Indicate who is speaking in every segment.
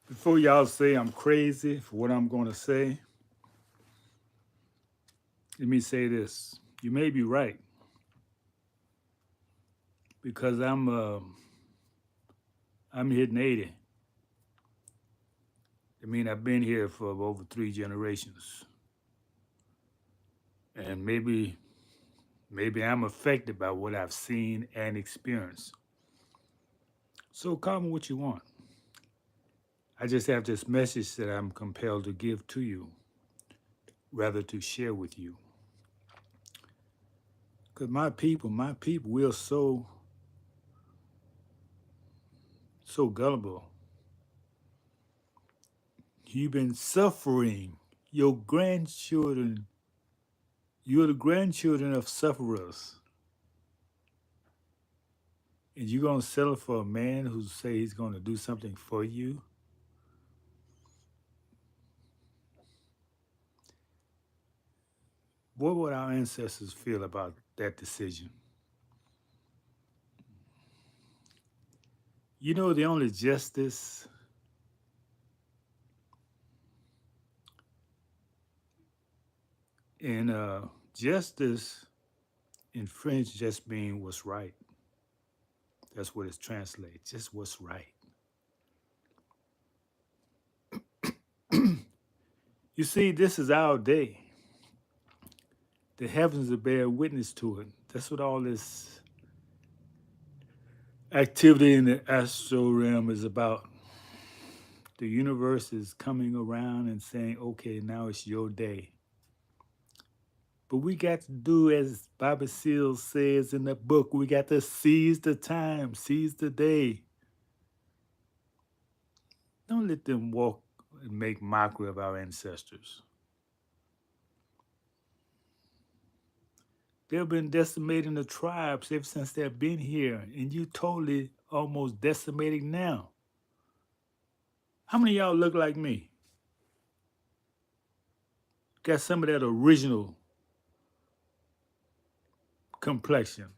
Speaker 1: Before y'all say I'm crazy for what I'm going to say, let me say this. You may be right because I'm hitting 80. I mean, I've been here for over 3 generations, and maybe I'm affected by what I've seen and experienced. So call me what you want. I just have this message that I'm compelled to give to you, rather to share with you. Because my people, we're so gullible. You've been suffering. Your grandchildren, you're the grandchildren of sufferers. And you're gonna settle for a man who say he's gonna do something for you? What would our ancestors feel about that decision? You know, the only justice in justice in French just means what's right. That's what it's translated. Just what's right. You see, this is our day. The heavens will bear witness to it. That's what all this activity in the astral realm is about. The universe is coming around and saying, okay, now it's your day. But we got to do, as Bobby Seals says in the book, we got to seize the time, seize the day. Don't let them walk and make mockery of our ancestors. They've been decimating the tribes ever since they've been here, and you totally almost decimating now. How many of y'all look like me? Got some of that original complexion.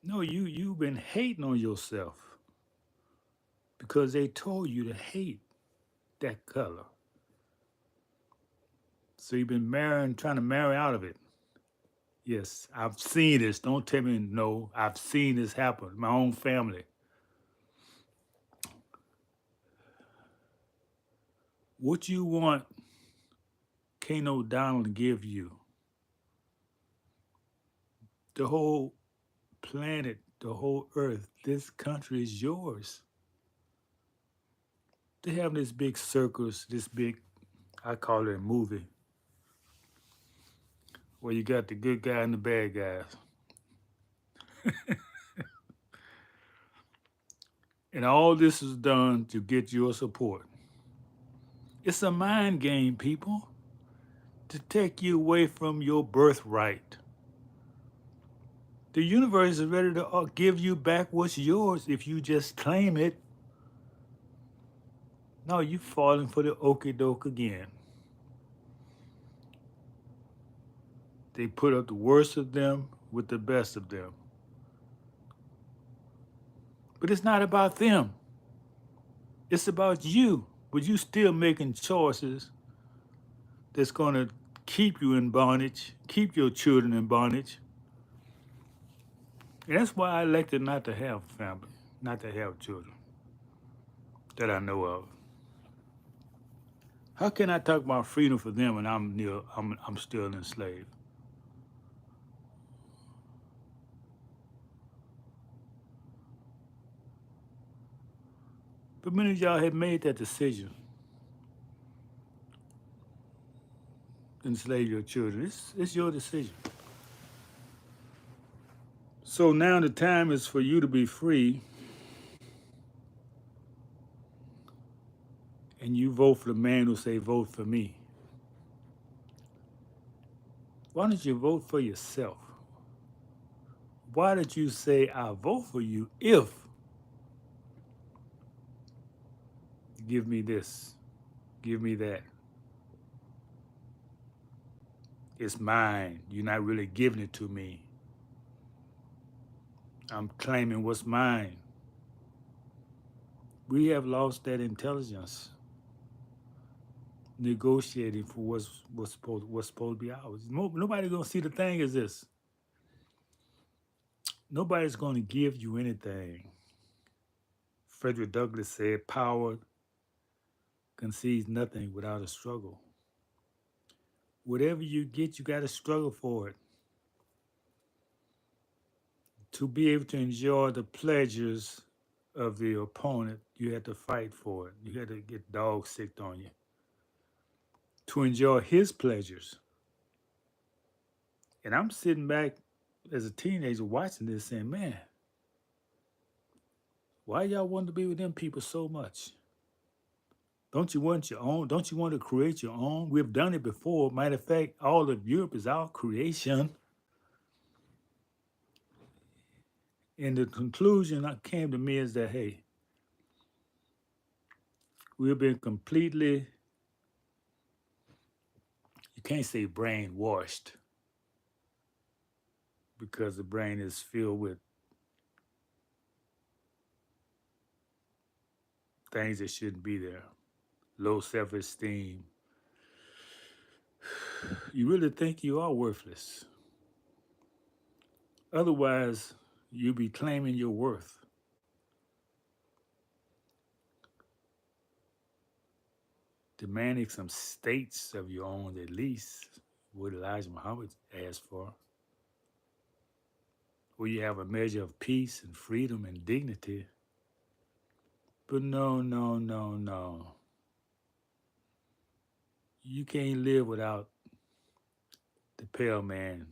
Speaker 1: No, you've been hating on yourself because they told you to hate that color. So you've been marrying, trying to marry out of it. Yes, I've seen this. Don't tell me no. I've seen this happen. My own family. What you want, Kane O'Donnell to give you. The whole planet, the whole earth, this country is yours. They have this big circus, this big, I call it a movie, where you got the good guy and the bad guys. And all this is done to get your support. It's a mind game, people, to take you away from your birthright. The universe is ready to give you back what's yours if you just claim it. No, you falling for the okie doke again. They put up the worst of them with the best of them. But it's not about them. It's about you. But you still making choices that's gonna keep you in bondage, keep your children in bondage. And that's why I elected not to have family, not to have children that I know of. How can I talk about freedom for them when I'm still enslaved? But many of y'all have made that decision to enslave your children. It's your decision. So now the time is for you to be free, and you vote for the man who say, vote for me. Why don't you vote for yourself? Why don't you say, I'll vote for you if you give me this, give me that? It's mine. You're not really giving it to me. I'm claiming what's mine. We have lost that intelligence negotiating for what's supposed to be ours. Nobody gonna see. The thing is this: nobody's gonna give you anything. Frederick Douglass said, "Power concedes nothing without a struggle." Whatever you get, you got to struggle for it. To be able to enjoy the pleasures of the opponent, you had to fight for it. You had to get dog sick on you. To enjoy his pleasures. And I'm sitting back as a teenager watching this saying, man, why y'all want to be with them people so much? Don't you want your own? Don't you want to create your own? We've done it before. Matter of fact, all of Europe is our creation. And the conclusion that came to me is that, hey, we've been completely, you can't say brainwashed because the brain is filled with things that shouldn't be there. Low self esteem. You really think you are worthless. Otherwise, you'll be claiming your worth. Demanding some states of your own, at least, what Elijah Muhammad asked for, where you have a measure of peace and freedom and dignity. But no, no, no, no. You can't live without the pale man.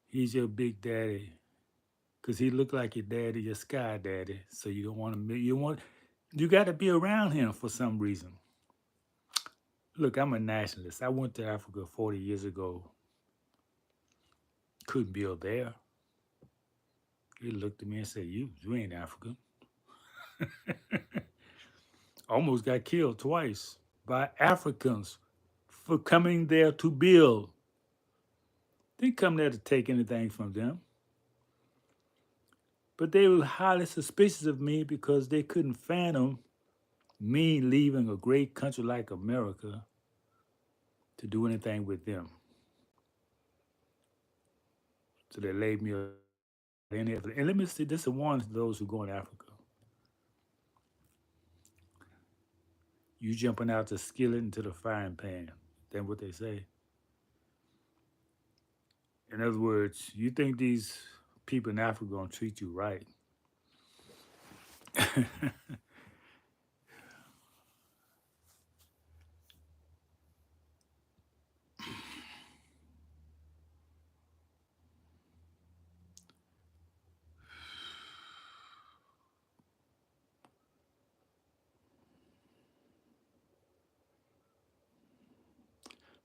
Speaker 1: He's your big daddy because he looked like your daddy, your sky daddy. So you don't want to. You got to be around him for some reason. Look, I'm a nationalist. I went to Africa 40 years ago. Couldn't build there. He looked at me and said, "You ain't African." Almost got killed twice by Africans for coming there to build. Didn't come there to take anything from them. But they were highly suspicious of me because they couldn't fathom me leaving a great country like America to do anything with them. So they laid me in there. And let me say, this is one to those who go in Africa. You jumping out the skillet into the frying pan. That's what they say. In other words, you think these people in Africa gonna treat you right.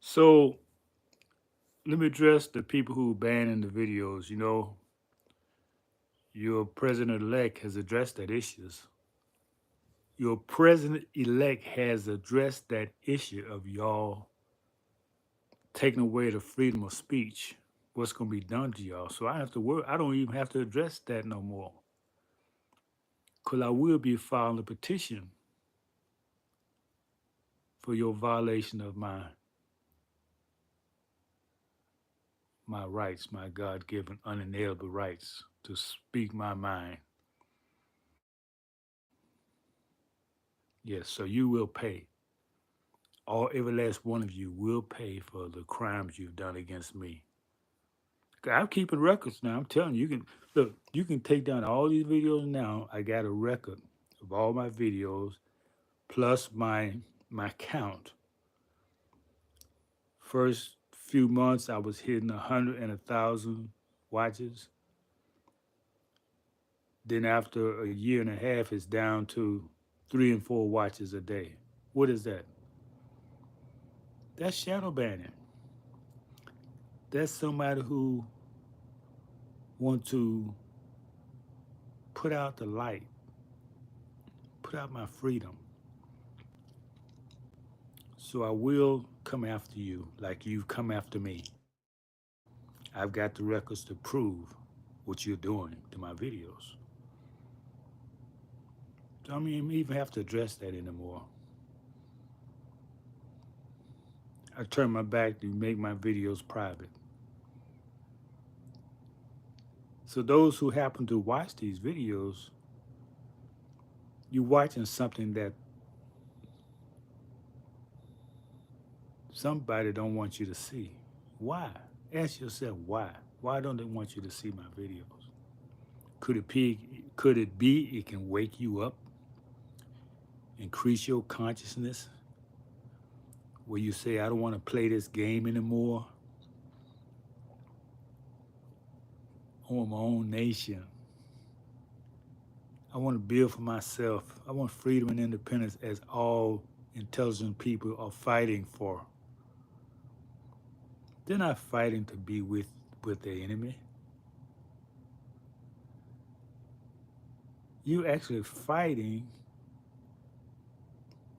Speaker 1: So let me address the people who banning the videos. Your president-elect has addressed that issues. Your president-elect has addressed that issue of y'all taking away the freedom of speech. What's going to be done to y'all? So I have to worry. I don't even have to address that no more. Because I will be filing a petition for your violation of my rights, my God-given unalienable rights to speak my mind. Yes, so you will pay. Every last one of you will pay for the crimes you've done against me. I'm keeping records now. I'm telling you, you can look. You can take down all these videos now. I got a record of all my videos plus my count. First few months, I was hitting 100 and 1,000 watches. Then after a year and a half, it's down to 3 and 4 watches a day. What is that? That's shadow banning. That's somebody who want to put out the light, put out my freedom. So I will come after you like you've come after me. I've got the records to prove what you're doing to my videos. So I mean, even have to address that anymore. I turn my back to make my videos private. So those who happen to watch these videos, you're watching something that somebody don't want you to see. Why? Ask yourself why. Why don't they want you to see my videos? Could it be it can wake you up, increase your consciousness, where you say, I don't want to play this game anymore. I want my own nation. I want to build for myself. I want freedom and independence as all intelligent people are fighting for. They're not fighting to be with their enemy. You're actually fighting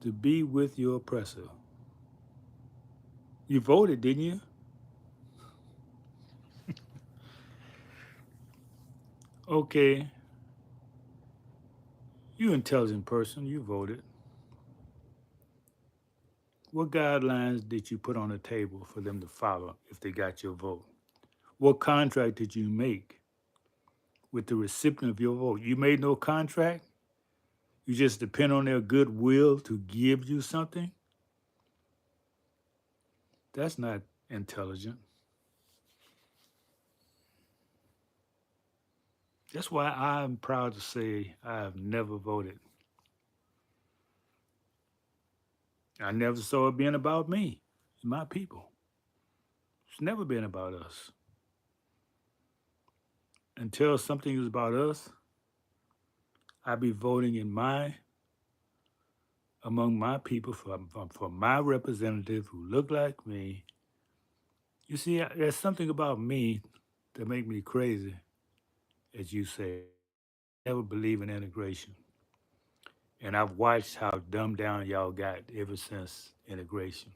Speaker 1: to be with your oppressor. You voted, didn't you? Okay, you an intelligent person, you voted. What guidelines did you put on the table for them to follow if they got your vote? What contract did you make with the recipient of your vote? You made no contract? You just depend on their goodwill to give you something? That's not intelligent. That's why I'm proud to say I have never voted. I never saw it being about me and my people. It's never been about us. Until something is about us, I be voting in my among my people for my representative who look like me. You see, there's something about me that make me crazy, as you say. Never believe in integration. And I've watched how dumbed down y'all got ever since integration.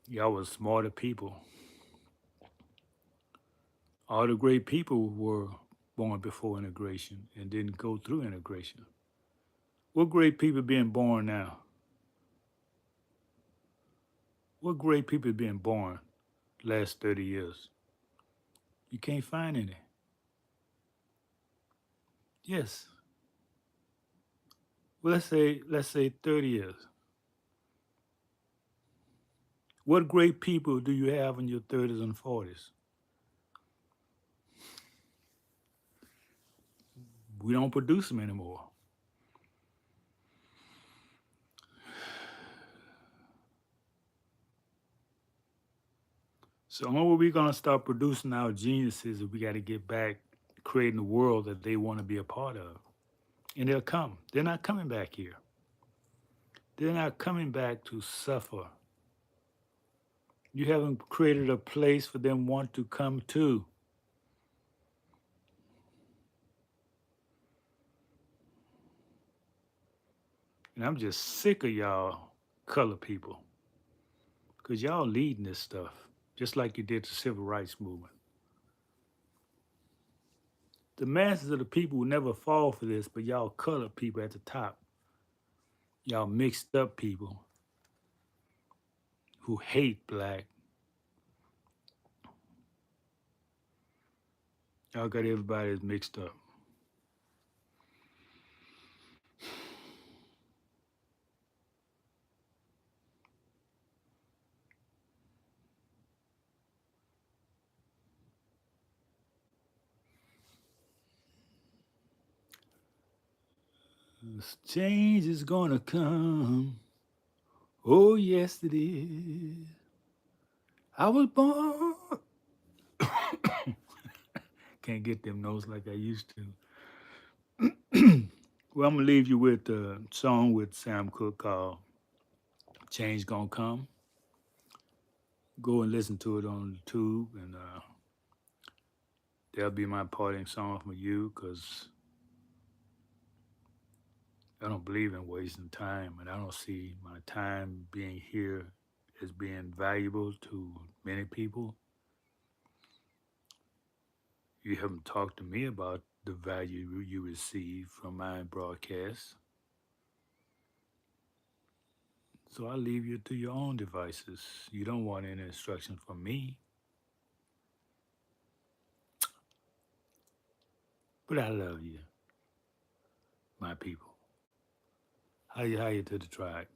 Speaker 1: Y'all was smarter people. All the great people were born before integration and didn't go through integration. What great people being born now? What great people being born last 30 years? You can't find any. Yes. Well, let's say 30 years. What great people do you have in your 30s and 40s? We don't produce them anymore. So when are we gonna start producing our geniuses if we gotta get back creating the world that they want to be a part of? And they'll come. They're not coming back here. They're not coming back to suffer. You haven't created a place for them want to come to. And I'm just sick of y'all color people. Because y'all leading this stuff, just like you did the civil rights movement. The masses of the people will never fall for this, but y'all colored people at the top, y'all mixed up people who hate black, y'all got everybody mixed up. This change is gonna come. Oh, yes, it is. I was born. Can't get them notes like I used to. Well, I'm gonna leave you with a song with Sam Cooke called "Change Gonna Come." Go and listen to it on the tube, and that'll be my parting song for you, because I don't believe in wasting time, and I don't see my time being here as being valuable to many people. You haven't talked to me about the value you receive from my broadcast. So I leave you to your own devices. You don't want any instruction from me, but I love you, my people. How you to the tribe?